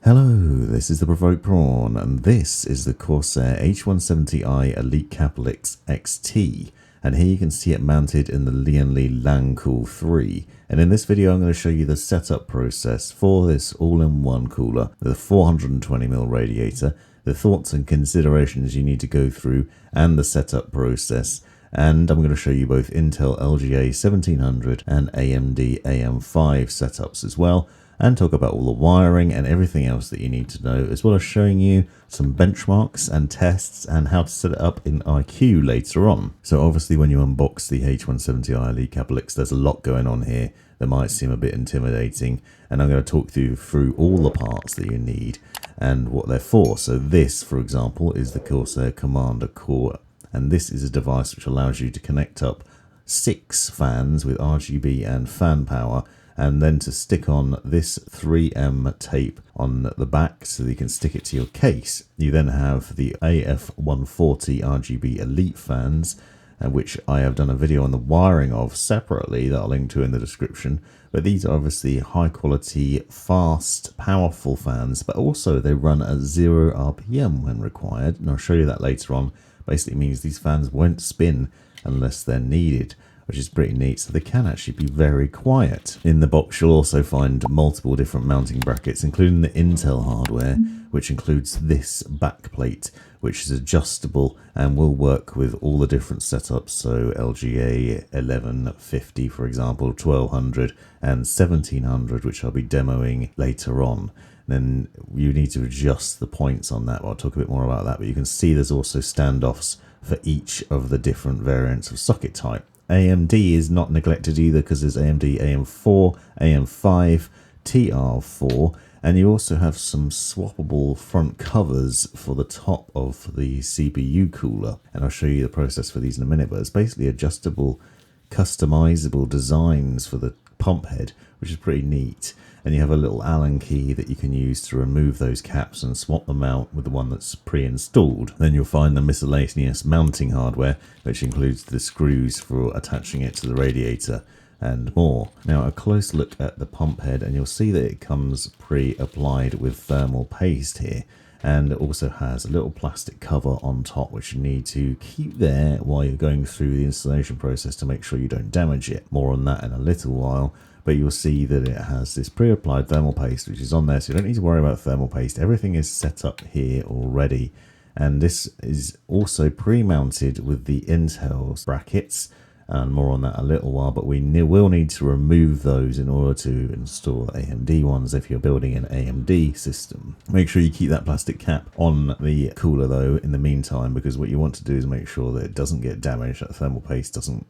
Hello, this is the Provoked Prawn, and this is the Corsair H170i Elite Capellix XT. And here you can see it mounted in the Lian Li Lancool 3. And in this video I'm going to show you the setup process for this all-in-one cooler with a 420mm radiator, the thoughts and considerations you need to go through, and the setup process. And I'm going to show you both Intel LGA 1700 and AMD AM5 setups as well, and talk about all the wiring and everything else that you need to know, as well as showing you some benchmarks and tests and how to set it up in iCUE later on. So obviously when you unbox the H170i Elite Capellix, there's a lot going on here that might seem a bit intimidating, and I'm going to talk you through all the parts that you need and what they're for. So this, for example, is the Corsair Commander Core, and this is a device which allows you to connect up 6 fans with RGB and fan power, and then to stick on this 3M tape on the back so that you can stick it to your case. You then have the AF140 RGB Elite fans, which I have done a video on the wiring of separately that I'll link to in the description. But these are obviously high quality, fast, powerful fans, but also they run at 0 RPM when required, and I'll show you that later on. Basically means these fans won't spin unless they're needed, which is pretty neat, so they can actually be very quiet. In the box you'll also find multiple different mounting brackets, including the Intel hardware, which includes this back plate, which is adjustable and will work with all the different setups, so LGA 1150 for example, 1200 and 1700, which I'll be demoing later on. Then you need to adjust the points on that. I'll talk a bit more about that, but you can see there's also standoffs for each of the different variants of socket type. AMD is not neglected either, because there's AMD AM4, AM5, TR4, and you also have some swappable front covers for the top of the CPU cooler. And I'll show you the process for these in a minute, but it's basically adjustable, customizable designs for the pump head, which is pretty neat. And you have a little Allen key that you can use to remove those caps and swap them out with the one that's pre-installed. Then you'll find the miscellaneous mounting hardware, which includes the screws for attaching it to the radiator and more. Now a close look at the pump head, and you'll see that it comes pre-applied with thermal paste here, and it also has a little plastic cover on top which you need to keep there while you're going through the installation process to make sure you don't damage it. More on that in a little while. But you'll see that it has this pre-applied thermal paste which is on there, so you don't need to worry about thermal paste. Everything is set up here already, and this is also pre-mounted with the Intel brackets, and more on that a little while. But we will need to remove those in order to install AMD ones if you're building an AMD system. Make sure you keep that plastic cap on the cooler though in the meantime, because what you want to do is make sure that it doesn't get damaged, that thermal paste doesn't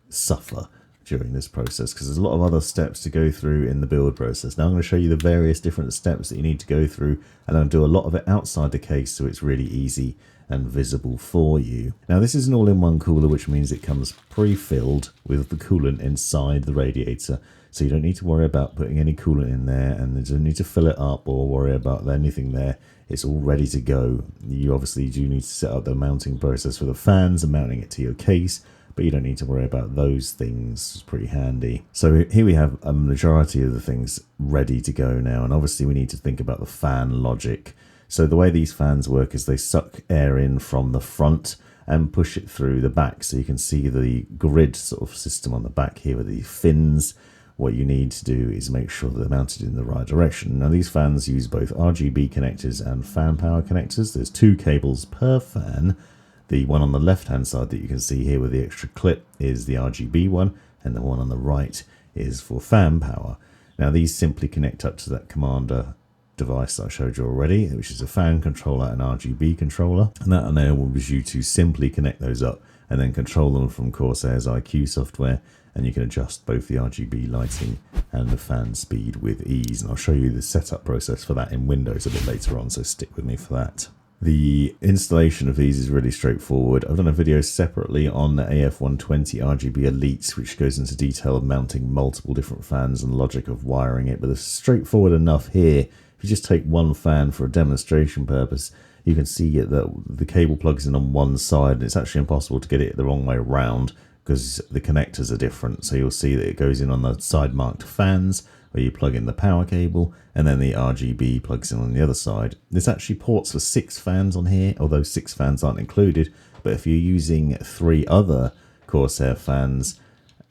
suffer during this process, because there's a lot of other steps to go through in the build process. Now I'm going to show you the various different steps that you need to go through, and I'll do a lot of it outside the case so it's really easy and visible for you. Now this is an all-in-one cooler, which means it comes pre-filled with the coolant inside the radiator, so you don't need to worry about putting any coolant in there, and you don't need to fill it up or worry about anything there. It's all ready to go. You obviously do need to set up the mounting process for the fans and mounting it to your case, but you don't need to worry about those things. It's pretty handy. So here we have a majority of the things ready to go now, and obviously we need to think about the fan logic. So the way these fans work is they suck air in from the front and push it through the back, so you can see the grid sort of system on the back here with the fins. What you need to do is make sure that they're mounted in the right direction. Now these fans use both RGB connectors and fan power connectors. There's 2 cables per fan. The one on the left hand side that you can see here with the extra clip is the RGB one, and the one on the right is for fan power. Now these simply connect up to that Commander device I showed you already, which is a fan controller and RGB controller, and that enables you to simply connect those up and then control them from Corsair's iCUE software, and you can adjust both the RGB lighting and the fan speed with ease. And I'll show you the setup process for that in Windows a bit later on, so stick with me for that. The installation of these is really straightforward. I've done a video separately on the AF120 RGB Elite, which goes into detail of mounting multiple different fans and logic of wiring it, but it's straightforward enough here. If you just take one fan for a demonstration purpose, you can see that the cable plugs in on one side, and it's actually impossible to get it the wrong way around, because the connectors are different. So you'll see that it goes in on the side marked fans, where you plug in the power cable, and then the RGB plugs in on the other side. This actually ports for 6 fans on here, although 6 fans aren't included. But if you're using 3 other Corsair fans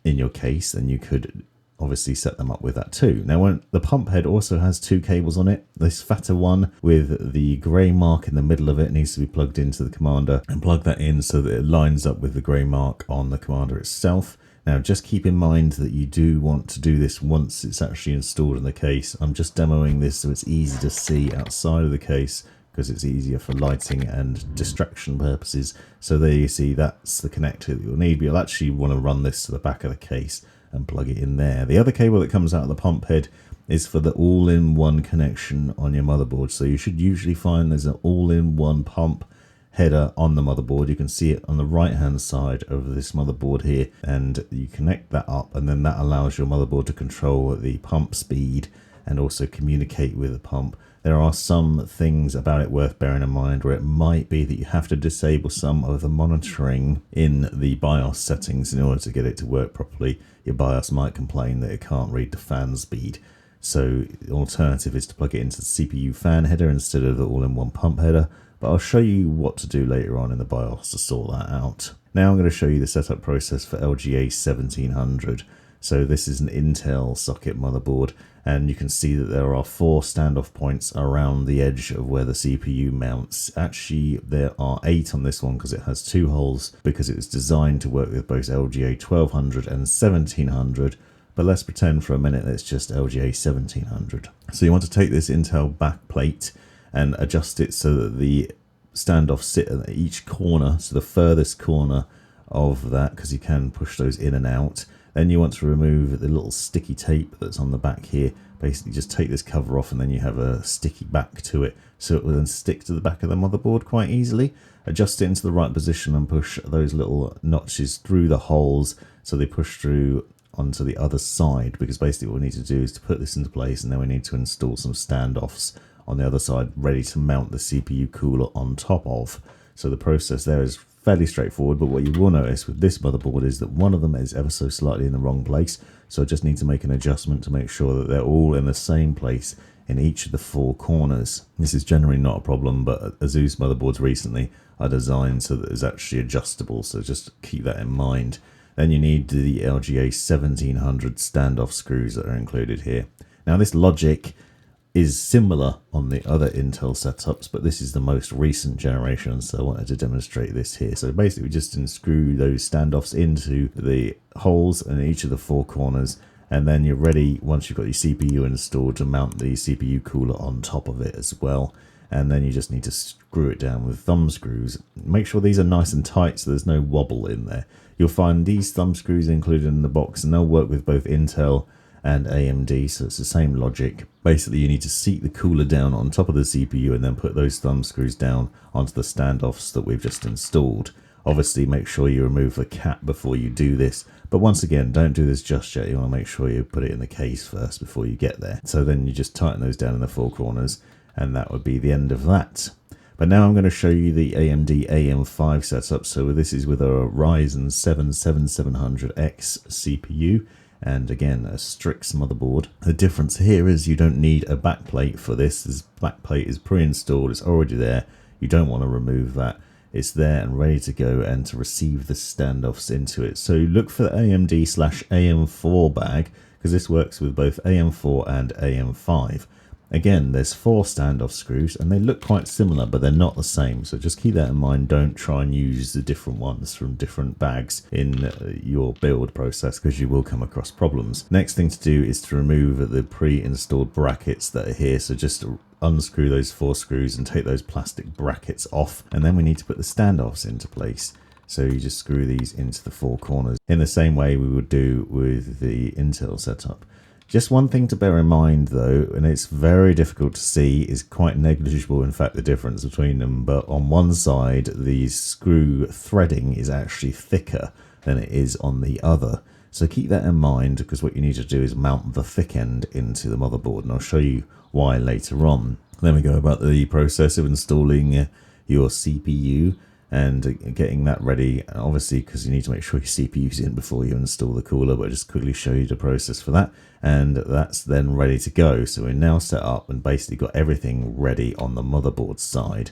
in your case, then you could obviously set them up with that too. Now, the pump head also has 2 cables on it. This fatter one with the grey mark in the middle of it needs to be plugged into the commander, and plug that in so that it lines up with the grey mark on the commander itself. Now, just keep in mind that you do want to do this once it's actually installed in the case. I'm just demoing this so it's easy to see outside of the case, because it's easier for lighting and distraction purposes. So there you see, that's the connector that you'll need, but you'll actually want to run this to the back of the case and plug it in there. The other cable that comes out of the pump head is for the all-in-one connection on your motherboard. So you should usually find there's an all-in-one pump header on the motherboard. You can see it on the right hand side of this motherboard here, and you connect that up, and then that allows your motherboard to control the pump speed and also communicate with the pump. There are some things about it worth bearing in mind, where it might be that you have to disable some of the monitoring in the BIOS settings in order to get it to work properly. Your BIOS might complain that it can't read the fan speed. So the alternative is to plug it into the CPU fan header instead of the all-in-one pump header. But I'll show you what to do later on in the BIOS to sort that out. Now I'm going to show you the setup process for LGA 1700. So this is an Intel socket motherboard, and you can see that there are 4 standoff points around the edge of where the CPU mounts. Actually, there are 8 on this one because it has 2 holes, because it was designed to work with both LGA 1200 and 1700. But let's pretend for a minute that it's just LGA 1700. So you want to take this Intel back plate and adjust it so that the standoffs sit at each corner, so the furthest corner of that, because you can push those in and out. Then you want to remove the little sticky tape that's on the back here. Basically just take this cover off, and then you have a sticky back to it, so it will then stick to the back of the motherboard quite easily. Adjust it into the right position and push those little notches through the holes so they push through onto the other side, because basically what we need to do is to put this into place, and then we need to install some standoffs on the other side ready to mount the CPU cooler on top of. So the process there is fairly straightforward, but what you will notice with this motherboard is that one of them is ever so slightly in the wrong place. So I just need to make an adjustment to make sure that they're all in the same place in each of the 4 corners. This is generally not a problem, but ASUS motherboards recently are designed so that it's actually adjustable, so just keep that in mind. Then you need the LGA 1700 standoff screws that are included here. Now this logic is similar on the other Intel setups, but this is the most recent generation, so I wanted to demonstrate this here. So basically we just unscrew those standoffs into the holes in each of the 4 corners, and then you're ready, once you've got your CPU installed, to mount the CPU cooler on top of it as well. And then you just need to screw it down with thumb screws. Make sure these are nice and tight so there's no wobble in there. You'll find these thumb screws included in the box, and they'll work with both Intel and AMD, so it's the same logic. Basically you need to seat the cooler down on top of the CPU and then put those thumb screws down onto the standoffs that we've just installed. Obviously make sure you remove the cap before you do this, but once again, don't do this just yet. You want to make sure you put it in the case first before you get there. So then you just tighten those down in the 4 corners, and that would be the end of that. But now I'm going to show you the AMD AM5 setup. So this is with a Ryzen 7 7700X CPU, and again a Strix motherboard. The difference here is you don't need a backplate for this. This backplate is pre-installed, it's already there. You don't want to remove that. It's there and ready to go and to receive the standoffs into it. So look for the AMD/AM4 bag, because this works with both AM4 and AM5. Again, there's 4 standoff screws, and they look quite similar, but they're not the same. So just keep that in mind. Don't try and use the different ones from different bags in your build process, because you will come across problems. Next thing to do is to remove the pre-installed brackets that are here. So just unscrew those 4 screws and take those plastic brackets off. And then we need to put the standoffs into place. So you just screw these into the 4 corners in the same way we would do with the Intel setup. Just one thing to bear in mind though, and it's very difficult to see, is quite negligible in fact the difference between them, but on one side the screw threading is actually thicker than it is on the other. So keep that in mind, because what you need to do is mount the thick end into the motherboard, and I'll show you why later on. Then we go about the process of installing your CPU. and getting that ready, obviously because you need to make sure your CPU's in before you install the cooler, but I'll just quickly show you the process for that, and that's then ready to go. So we're now set up and basically got everything ready on the motherboard side.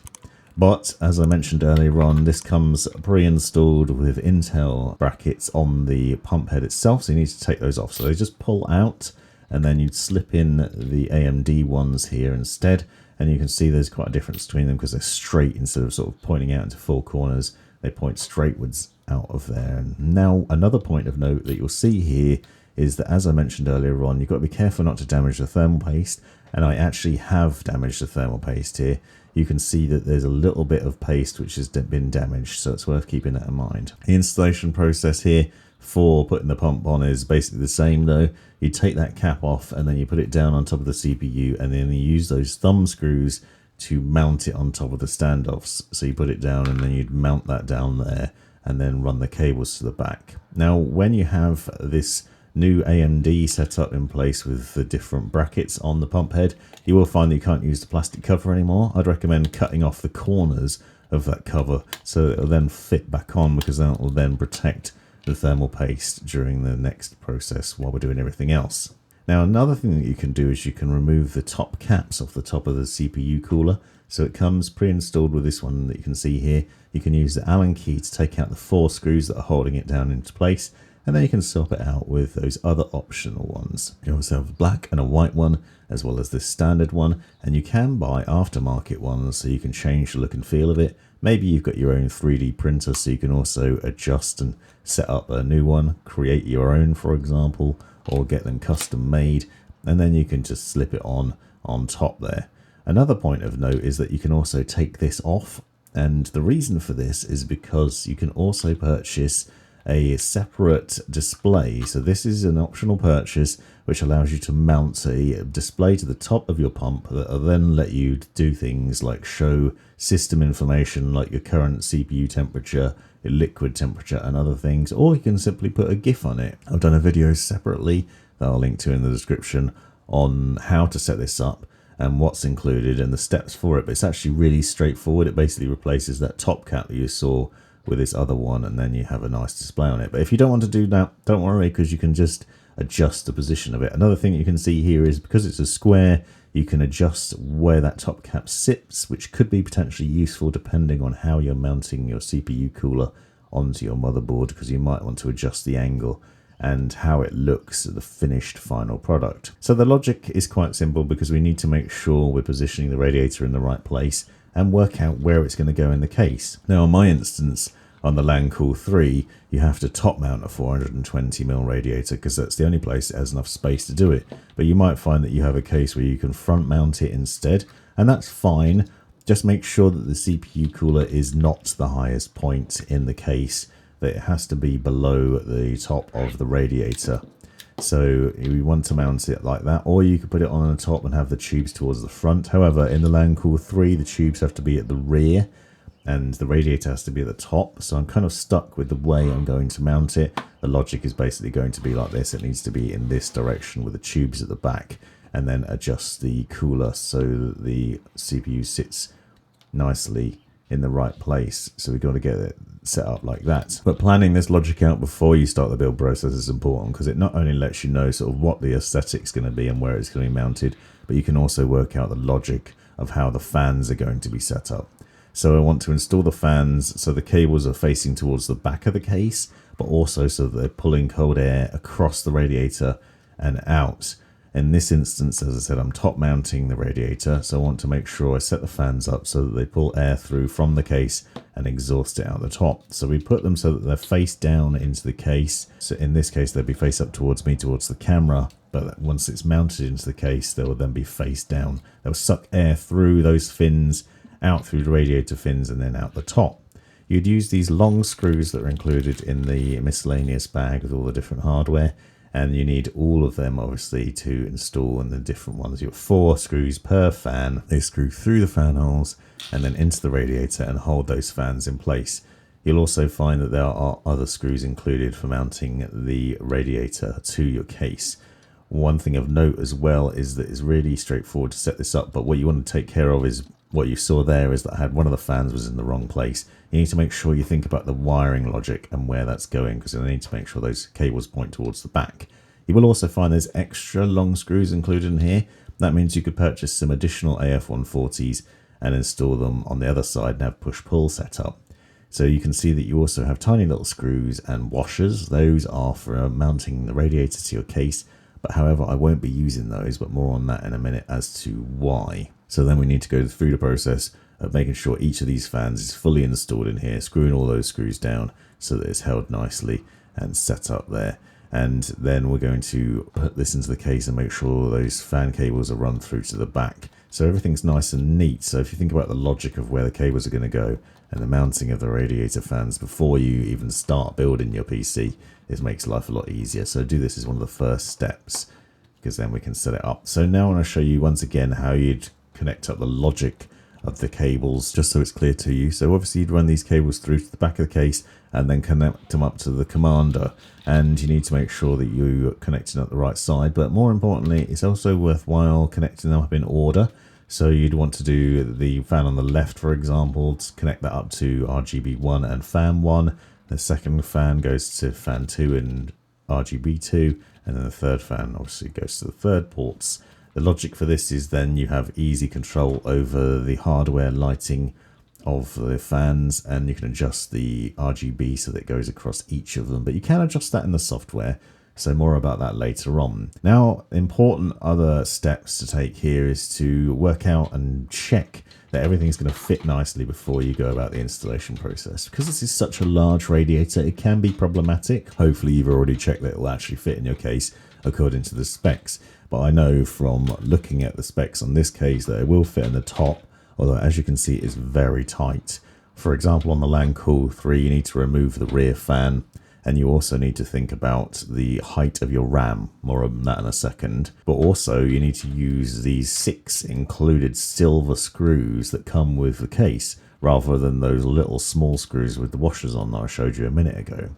But as I mentioned earlier on, this comes pre-installed with Intel brackets on the pump head itself, so you need to take those off. So they just pull out, and then you'd slip in the AMD ones here instead. And you can see there's quite a difference between them because they're straight instead of sort of pointing out into four corners. They point straightwards out of there. And now another point of note that you'll see here is that, as I mentioned earlier on, you've got to be careful not to damage the thermal paste. And I actually have damaged the thermal paste here. You can see that there's a little bit of paste which has been damaged, so it's worth keeping that in mind. The installation process here for putting the pump on is basically the same though. You take that cap off and then you put it down on top of the CPU, and then you use those thumb screws to mount it on top of the standoffs. So you put it down and then you'd mount that down there and then run the cables to the back. Now when you have this new AMD setup in place with the different brackets on the pump head, you will find that you can't use the plastic cover anymore. I'd recommend cutting off the corners of that cover so it'll then fit back on, because that will then protect the thermal paste during the next process while we're doing everything else. Now another thing that you can do is you can remove the top caps off the top of the CPU cooler. So it comes pre-installed with this one that you can see here. You can use the Allen key to take out the 4 screws that are holding it down into place, and then you can swap it out with those other optional ones. You also have a black and a white one, as well as this standard one, and you can buy aftermarket ones so you can change the look and feel of it. Maybe you've got your own 3D printer, so you can also adjust and set up a new one, create your own for example, or get them custom made, and then you can just slip it on top there. Another point of note is that you can also take this off, and the reason for this is because you can also purchase a separate display. So this is an optional purchase which allows you to mount a display to the top of your pump that will then let you do things like show system information like your current CPU temperature, your liquid temperature and other things, or you can simply put a GIF on it. I've done a video separately that I'll link to in the description on how to set this up and what's included and the steps for it, but it's actually really straightforward. It basically replaces that top cap that you saw with this other one, and then you have a nice display on it. But if you don't want to do that, don't worry, because you can just adjust the position of it. Another thing you can see here is because it's a square, you can adjust where that top cap sits, which could be potentially useful depending on how you're mounting your CPU cooler onto your motherboard, because you might want to adjust the angle and how it looks at the finished final product. So the logic is quite simple, because we need to make sure we're positioning the radiator in the right place and work out where it's going to go in the case. Now in my instance, on the Lancool 3, you have to top mount a 420mm radiator because that's the only place that has enough space to do it. But you might find that you have a case where you can front mount it instead, and that's fine. Just make sure that the CPU cooler is not the highest point in the case, that it has to be below the top of the radiator. So we want to mount it like that, or you could put it on the top and have the tubes towards the front. However, in the Lancool 3, the tubes have to be at the rear and the radiator has to be at the top. So I'm kind of stuck with the way I'm going to mount it. The logic is basically going to be like this. It needs to be in this direction with the tubes at the back, and then adjust the cooler so that the CPU sits nicely in the right place. So we've got to get it set up like that. But planning this logic out before you start the build process is important, because it not only lets you know sort of what the aesthetic's going to be and where it's going to be mounted, but you can also work out the logic of how the fans are going to be set up. So I want to install the fans so the cables are facing towards the back of the case, but also so that they're pulling cold air across the radiator and out. In this instance, as I said, I'm top mounting the radiator, so I want to make sure I set the fans up so that they pull air through from the case and exhaust it out the top. So we put them so that they're face down into the case. So in this case, they'll be face up towards me, towards the camera, but once it's mounted into the case, they will then be face down. They'll suck air through those fins, out through the radiator fins, and then out the top. You'd use these long screws that are included in the miscellaneous bag with all the different hardware, and you need all of them obviously to install in the different ones. You have 4 screws per fan. They screw through the fan holes and then into the radiator and hold those fans in place. You'll also find that there are other screws included for mounting the radiator to your case. One thing of note as well is that it's really straightforward to set this up, but what you want to take care of is what you saw there is that I had one of the fans was in the wrong place. You need to make sure you think about the wiring logic and where that's going, because I need to make sure those cables point towards the back. You will also find there's extra long screws included in here. That means you could purchase some additional AF140s and install them on the other side and have push-pull set up. So you can see that you also have tiny little screws and washers. Those are for mounting the radiator to your case. But however, I won't be using those, but more on that in a minute as to why. So then we need to go through the process of making sure each of these fans is fully installed in here, screwing all those screws down so that it's held nicely and set up there. And then we're going to put this into the case and make sure those fan cables are run through to the back. So everything's nice and neat. So if you think about the logic of where the cables are going to go and the mounting of the radiator fans before you even start building your PC, it makes life a lot easier. So do this as one of the first steps, because then we can set it up. So now I want to show you once again how you'd connect up the logic of the cables, just so it's clear to you. So obviously you'd run these cables through to the back of the case and then connect them up to the commander, and you need to make sure that you're connecting up the right side. But more importantly, it's also worthwhile connecting them up in order. So you'd want to do the fan on the left, for example, to connect that up to RGB 1 and fan 1. The second fan goes to fan 2 and RGB 2, and then the third fan obviously goes to the third ports. The logic for this is then you have easy control over the hardware lighting of the fans, and you can adjust the RGB so that it goes across each of them, but you can adjust that in the software. So more about that later on. Now, important other steps to take here is to work out and check that everything's going to fit nicely before you go about the installation process. Because this is such a large radiator, it can be problematic. Hopefully you've already checked that it will actually fit in your case according to the specs. But I know from looking at the specs on this case that it will fit in the top, although as you can see it's very tight. For example, on the Lancool 3 you need to remove the rear fan, and you also need to think about the height of your RAM, more on that in a second. But also you need to use these 6 included silver screws that come with the case, rather than those little small screws with the washers on that I showed you a minute ago.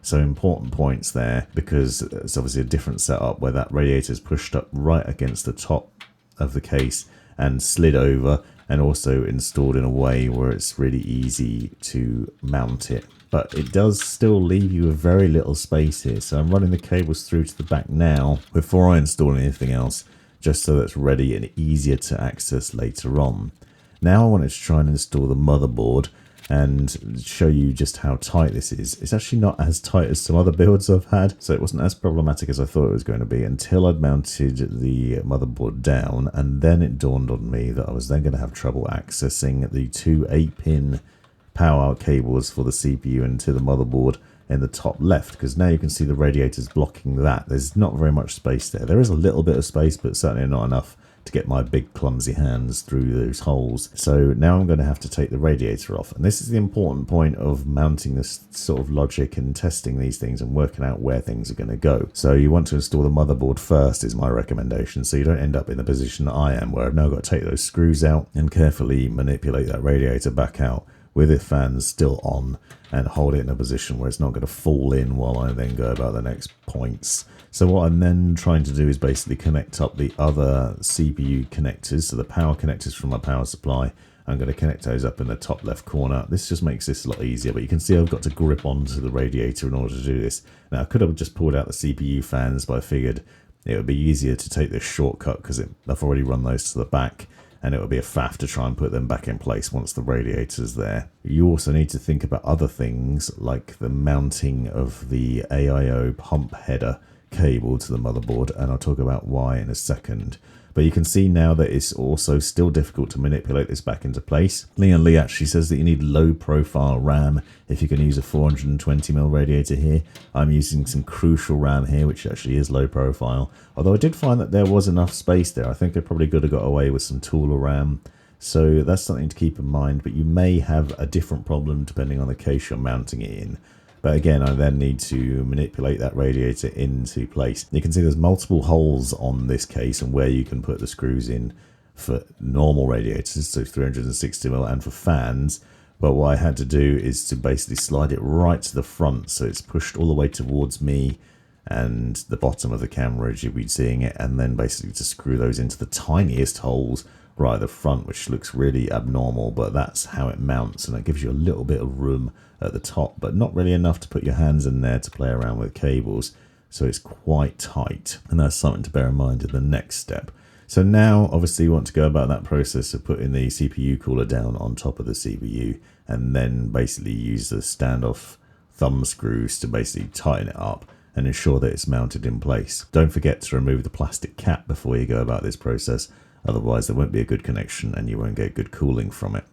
So important points there, because it's obviously a different setup where that radiator is pushed up right against the top of the case and slid over, and also installed in a way where it's really easy to mount it. But it does still leave you with very little space here. So I'm running the cables through to the back now before I install anything else, just so that it's ready and easier to access later on. Now I wanted to try and install the motherboard and show you just how tight this is. It's actually not as tight as some other builds I've had, so it wasn't as problematic as I thought it was going to be until I'd mounted the motherboard down, and then it dawned on me that I was then going to have trouble accessing the 2 8-pin power out cables for the CPU into the motherboard in the top left, because now you can see the radiators blocking that. There's not very much space there. There is a little bit of space, but certainly not enough to get my big clumsy hands through those holes. So now I'm going to have to take the radiator off, and this is the important point of mounting this sort of logic and testing these things and working out where things are going to go. So you want to install the motherboard first is my recommendation, so you don't end up in the position that I am, where I've now got to take those screws out and carefully manipulate that radiator back out with the fans still on, and hold it in a position where it's not going to fall in while I then go about the next points. So what I'm then trying to do is basically connect up the other CPU connectors, so the power connectors from my power supply. I'm going to connect those up in the top left corner. This just makes this a lot easier, but you can see I've got to grip onto the radiator in order to do this. Now I could have just pulled out the CPU fans, but I figured it would be easier to take this shortcut because I've already run those to the back, and it would be a faff to try and put them back in place once the radiator's there. You also need to think about other things like the mounting of the AIO pump header cable to the motherboard, and I'll talk about why in a second. But you can see now that it's also still difficult to manipulate this back into place. Lian Li actually says that you need low profile RAM if you're going to use a 420mm radiator here. I'm using some crucial RAM here, which actually is low profile. Although I did find that there was enough space there. I think I probably could have got away with some taller RAM. So that's something to keep in mind, but you may have a different problem depending on the case you're mounting it in. But again, I then need to manipulate that radiator into place. You can see there's multiple holes on this case and where you can put the screws in for normal radiators, so 360mm, and for fans. But what I had to do is to basically slide it right to the front, so it's pushed all the way towards me and the bottom of the camera as you'll be seeing it, and then basically to screw those into the tiniest holes right at the front, which looks really abnormal, but that's how it mounts, and it gives you a little bit of room at the top, but not really enough to put your hands in there to play around with cables. So it's quite tight, and that's something to bear in mind in the next step. So now obviously you want to go about that process of putting the CPU cooler down on top of the CPU, and then basically use the standoff thumb screws to basically tighten it up and ensure that it's mounted in place. Don't forget to remove the plastic cap before you go about this process, otherwise there won't be a good connection and you won't get good cooling from it.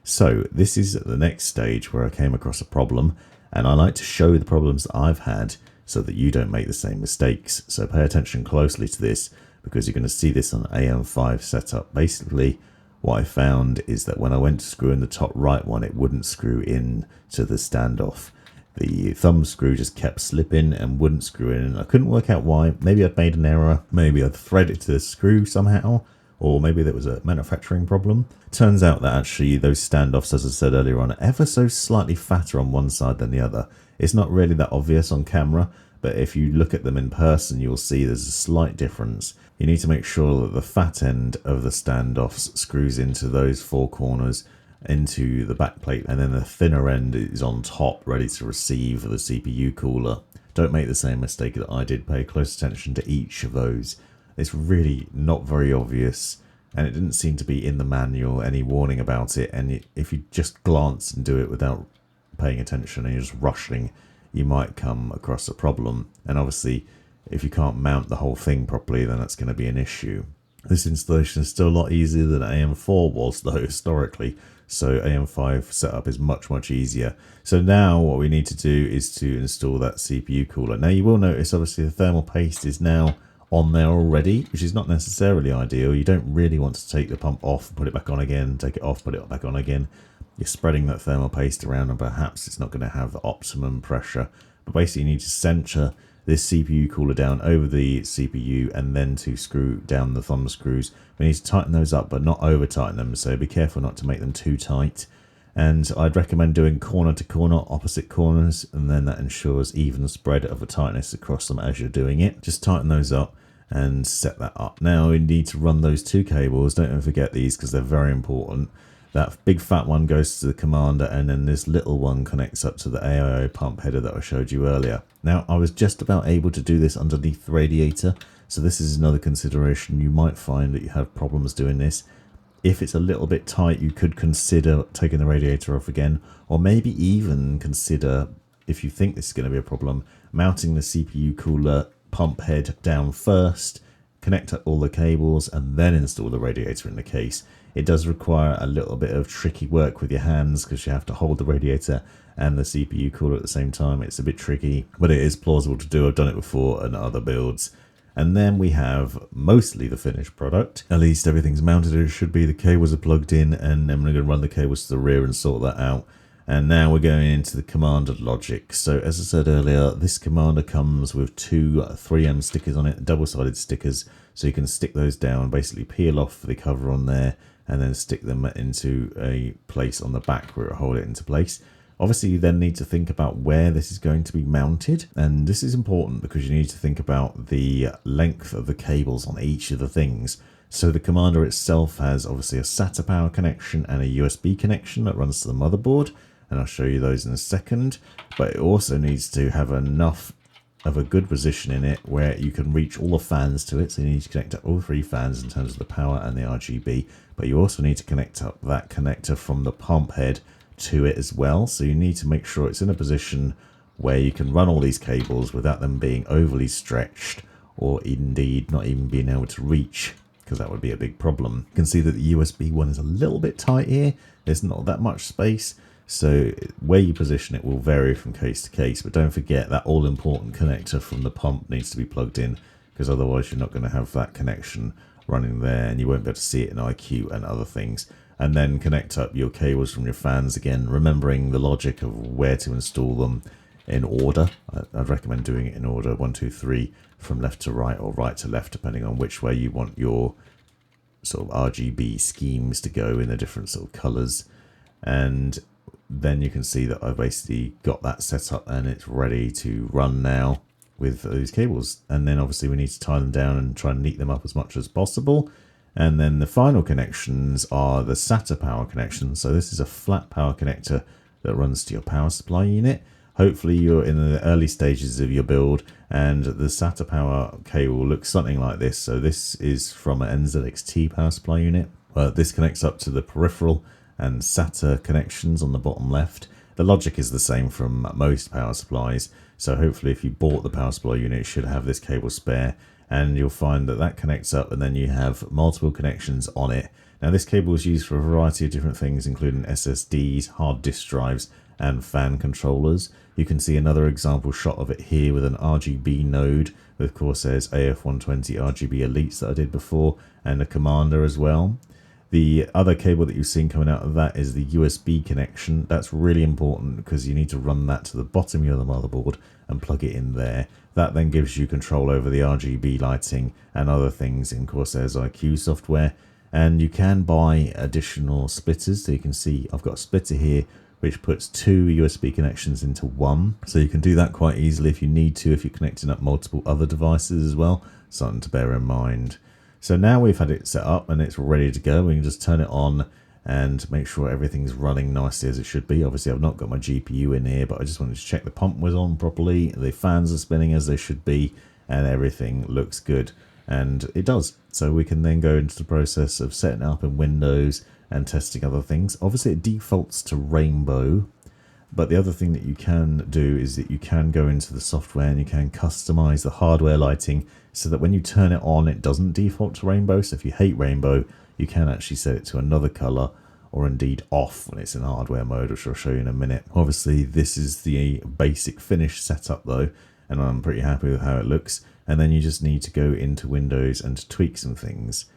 So this is the next stage where I came across a problem, and I like to show the problems that I've had so that you don't make the same mistakes. So pay attention closely to this, because you're going to see this on AM5 setup. Basically, what I found is that when I went to screw in the top right one, it wouldn't screw in to the standoff. The thumb screw just kept slipping and wouldn't screw in. I couldn't work out why. Maybe I'd made an error. Maybe I'd threaded it to the screw somehow. Or maybe there was a manufacturing problem. Turns out that actually those standoffs, as I said earlier on, are ever so slightly fatter on one side than the other. It's not really that obvious on camera, but if you look at them in person, you'll see there's a slight difference. You need to make sure that the fat end of the standoffs screws into those four corners into the back plate, and then the thinner end is on top, ready to receive the CPU cooler. Don't make the same mistake that I did. Pay close attention to each of those. It's really not very obvious, and it didn't seem to be in the manual any warning about it, and if you just glance and do it without paying attention and you're just rushing, you might come across a problem. And obviously if you can't mount the whole thing properly, then that's going to be an issue. This installation is still a lot easier than AM4 was though historically, so AM5 setup is much easier. So now what we need to do is to install that CPU cooler. Now you will notice obviously the thermal paste is now on there already, which is not necessarily ideal. You don't really want to take the pump off and put it back on again, take it off, put it back on again. You're spreading that thermal paste around, and perhaps it's not going to have the optimum pressure. But basically you need to center this CPU cooler down over the CPU, and then to screw down the thumb screws. We need to tighten those up, but not over tighten them, so be careful not to make them too tight. And I'd recommend doing corner to corner, opposite corners, and then that ensures even spread of the tightness across them as you're doing it. Just tighten those up and set that up. Now you need to run those two cables. Don't forget these because they're very important. That big fat one goes to the commander, and then this little one connects up to the AIO pump header that I showed you earlier. Now I was just about able to do this underneath the radiator, so this is another consideration. You might find that you have problems doing this. If it's a little bit tight, you could consider taking the radiator off again, or maybe even consider, if you think this is going to be a problem, mounting the CPU cooler pump head down first, connect up all the cables, and then install the radiator in the case. It does require a little bit of tricky work with your hands because you have to hold the radiator and the CPU cooler at the same time. It's a bit tricky, but it is plausible to do. I've done it before in other builds. And then we have mostly the finished product. At least everything's mounted as it should be. The cables are plugged in, and then we're going to run the cables to the rear and sort that out. And now we're going into the commander logic. So as I said earlier, this commander comes with two 3M stickers on it, double-sided stickers. So you can stick those down, basically peel off the cover on there, and then stick them into a place on the back where it'll hold it into place. Obviously, you then need to think about where this is going to be mounted, and this is important because you need to think about the length of the cables on each of the things. So the commander itself has obviously a SATA power connection and a USB connection that runs to the motherboard, and I'll show you those in a second. But it also needs to have enough of a good position in it where you can reach all the fans to it. So you need to connect up all three fans in terms of the power and the RGB, but you also need to connect up that connector from the pump head to it as well. So you need to make sure it's in a position where you can run all these cables without them being overly stretched, or indeed not even being able to reach, because that would be a big problem. You can see that the USB one is a little bit tight here. There's not that much space, so where you position it will vary from case to case. But don't forget that all important connector from the pump needs to be plugged in, because otherwise you're not going to have that connection running there, and you won't be able to see it in iCUE and other things. And then connect up your cables from your fans again, remembering the logic of where to install them in order. I'd recommend doing it in order 1, 2, 3 from left to right, or right to left, depending on which way you want your sort of RGB schemes to go in the different sort of colors. And then you can see that I've basically got that set up and it's ready to run now with those cables. And then obviously we need to tie them down and try and neat them up as much as possible. And then the final connections are the SATA power connection. So this is a flat power connector that runs to your power supply unit. Hopefully you're in the early stages of your build and the SATA power cable looks something like this. So this is from an NZXT power supply unit. This connects up to the peripheral and SATA connections on the bottom left. The logic is the same from most power supplies. So hopefully if you bought the power supply unit, it should have this cable spare. And you'll find that that connects up and then you have multiple connections on it. Now this cable is used for a variety of different things, including SSDs, hard disk drives, and fan controllers. You can see another example shot of it here with an RGB node with Corsair's AF120 RGB Elites that I did before, and a commander as well. The other cable that you've seen coming out of that is the USB connection. That's really important because you need to run that to the bottom of the motherboard and plug it in there. That then gives you control over the RGB lighting and other things in Corsair's iCUE software. And you can buy additional splitters. So you can see I've got a splitter here which puts two USB connections into one. So you can do that quite easily if you need to, if you're connecting up multiple other devices as well. Something to bear in mind. So now we've had it set up and it's ready to go. We can just turn it on and make sure everything's running nicely as it should be. Obviously I've not got my GPU in here, but I just wanted to check the pump was on properly, the fans are spinning as they should be, and everything looks good. And it does. So we can then go into the process of setting it up in Windows and testing other things. Obviously it defaults to rainbow, but the other thing that you can do is that you can go into the software and you can customize the hardware lighting so that when you turn it on, it doesn't default to rainbow. So if you hate rainbow, you can actually set it to another color, or indeed off when it's in hardware mode, which I'll show you in a minute. Obviously this is the basic finished setup though, and I'm pretty happy with how it looks. And then you just need to go into Windows and tweak some things.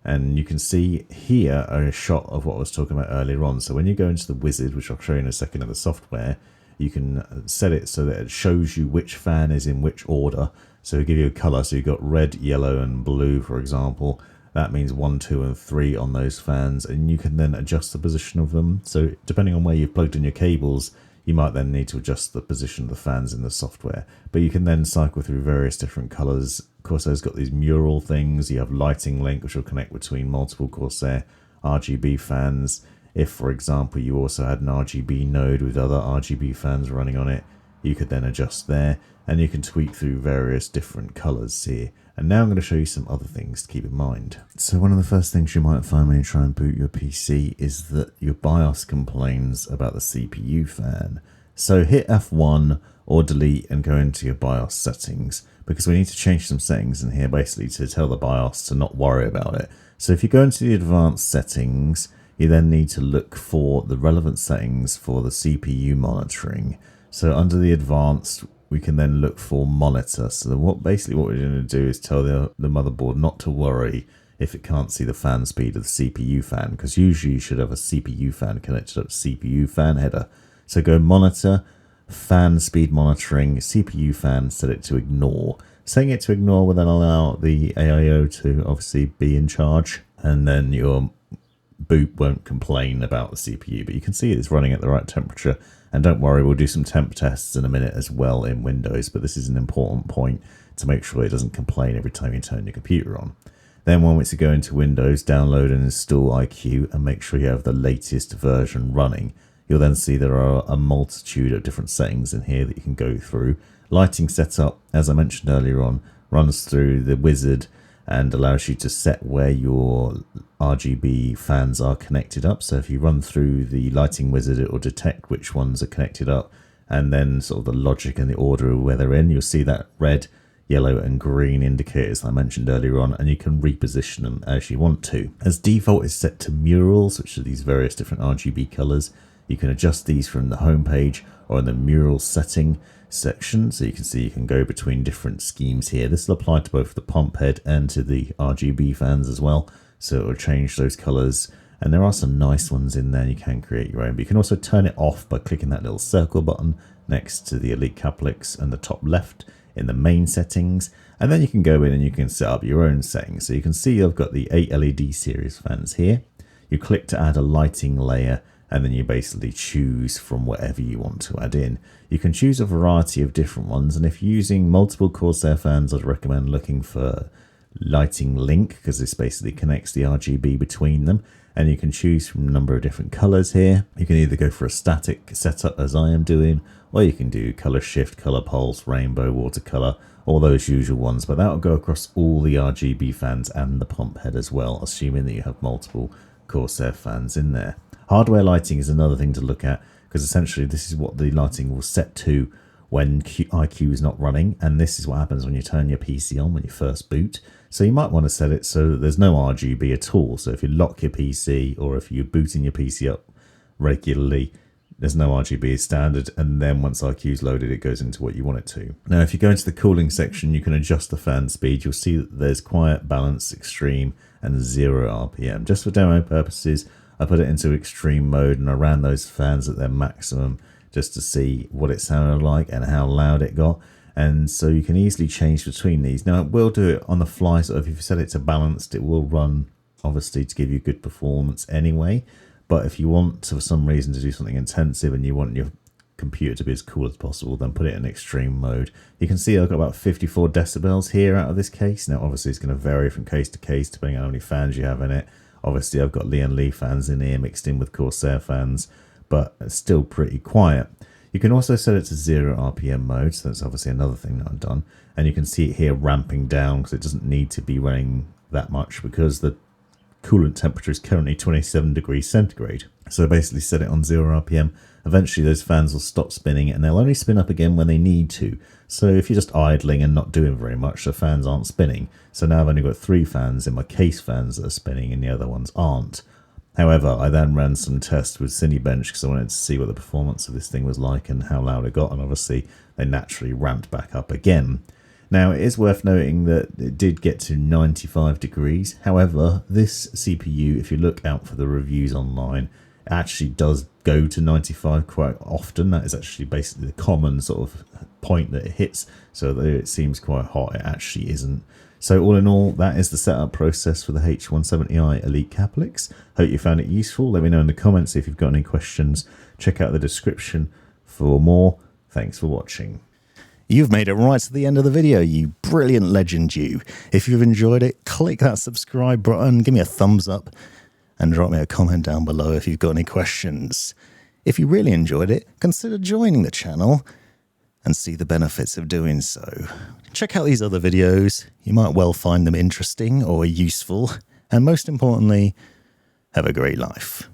And you can see here a shot of what I was talking about earlier on. So when you go into the wizard, which I'll show you in a second of the software, you can set it so that it shows you which fan is in which order. So it'll give you a color. So you've got red, yellow, and blue, for example. That means 1, 2, and 3 on those fans, and you can then adjust the position of them. So depending on where you've plugged in your cables, you might then need to adjust the position of the fans in the software. But you can then cycle through various different colors. Corsair's got these mural things. You have lighting link, which will connect between multiple Corsair RGB fans. If, for example, you also had an RGB node with other RGB fans running on it, you could then adjust there, and you can tweak through various different colors here. And now I'm going to show you some other things to keep in mind. So one of the first things you might find when you try and boot your PC is that your BIOS complains about the CPU fan. So hit F1 or delete and go into your BIOS settings, because we need to change some settings in here basically to tell the BIOS to not worry about it. So if you go into the advanced settings, you then need to look for the relevant settings for the CPU monitoring. So under the advanced, we can then look for monitor. So basically what we're going to do is tell the motherboard not to worry if it can't see the fan speed of the CPU fan, because usually you should have a CPU fan connected up to CPU fan header. So go monitor, fan speed monitoring, CPU fan, set it to ignore. Setting it to ignore will then allow the AIO to obviously be in charge, and then your boot won't complain about the CPU, but you can see it's running at the right temperature. And don't worry, we'll do some temp tests in a minute as well in Windows, but this is an important point to make sure it doesn't complain every time you turn your computer on. Then once you go into Windows, download and install iCUE and make sure you have the latest version running. You'll then see there are a multitude of different settings in here that you can go through. Lighting setup, as I mentioned earlier on, runs through the wizard and allows you to set where your RGB fans are connected up. So if you run through the lighting wizard, it will detect which ones are connected up, and then sort of the logic and the order of where they're in. You'll see that red, yellow, and green indicators I mentioned earlier on, and you can reposition them as you want to. As default is set to murals, which are these various different RGB colors. You can adjust these from the home page or in the mural setting section, so you can see you can go between different schemes here. This will apply to both the pump head and to the RGB fans as well, so it will change those colors, and there are some nice ones in there. You can create your own, but you can also turn it off by clicking that little circle button next to the Elite Capellix and the top left in the main settings, and then you can go in and you can set up your own settings. So you can see I've got the 8 LED series fans here. You click to add a lighting layer, and then you basically choose from whatever you want to add in. You can choose a variety of different ones, and if you're using multiple Corsair fans, I'd recommend looking for lighting link, because this basically connects the RGB between them. And you can choose from a number of different colors here. You can either go for a static setup as I am doing, or you can do color shift, color pulse, rainbow, watercolor, all those usual ones. But that will go across all the RGB fans and the pump head as well, assuming that you have multiple Corsair fans in there. Hardware lighting is another thing to look at, because essentially this is what the lighting will set to when iCUE is not running, and this is what happens when you turn your PC on when you first boot. So you might want to set it so that there's no RGB at all. So if you lock your PC, or if you're booting your PC up regularly, there's no RGB as standard, and then once iCUE is loaded, it goes into what you want it to. Now, if you go into the cooling section, you can adjust the fan speed. You'll see that there's quiet, balance, extreme, and 0 RPM. Just for demo purposes, I put it into extreme mode, and I ran those fans at their maximum just to see what it sounded like and how loud it got. And so you can easily change between these. Now, it will do it on the fly, so if you set it to balanced, it will run, obviously, to give you good performance anyway. But if you want to, for some reason, to do something intensive and you want your computer to be as cool as possible, then put it in extreme mode. You can see I've got about 54 decibels here out of this case. Now, obviously, it's going to vary from case to case, depending on how many fans you have in it. Obviously, I've got Lian Li fans in here mixed in with Corsair fans, but it's still pretty quiet. You can also set it to 0 RPM mode, so that's obviously another thing that I've done. And you can see it here ramping down, because it doesn't need to be running that much, because the coolant temperature is currently 27 degrees centigrade. So basically set it on 0 RPM. Eventually those fans will stop spinning, and they'll only spin up again when they need to. So if you're just idling and not doing very much, the fans aren't spinning. So now I've only got 3 fans in my case fans that are spinning, and the other ones aren't. However, I then ran some tests with Cinebench, because I wanted to see what the performance of this thing was like and how loud it got, and obviously they naturally ramped back up again. Now, it is worth noting that it did get to 95 degrees. However, this CPU, if you look out for the reviews online, it actually does go to 95 quite often. That is actually basically the common sort of point that it hits. So though it seems quite hot, it actually isn't. So all in all, that is the setup process for the H170i Elite Capellix. Hope you found it useful. Let me know in the comments if you've got any questions. Check out the description for more. Thanks for watching. You've made it right to the end of the video, you brilliant legend you. If you've enjoyed it, click that subscribe button, give me a thumbs up, and drop me a comment down below if you've got any questions. If you really enjoyed it, consider joining the channel and see the benefits of doing so. Check out these other videos. You might well find them interesting or useful. And most importantly, have a great life.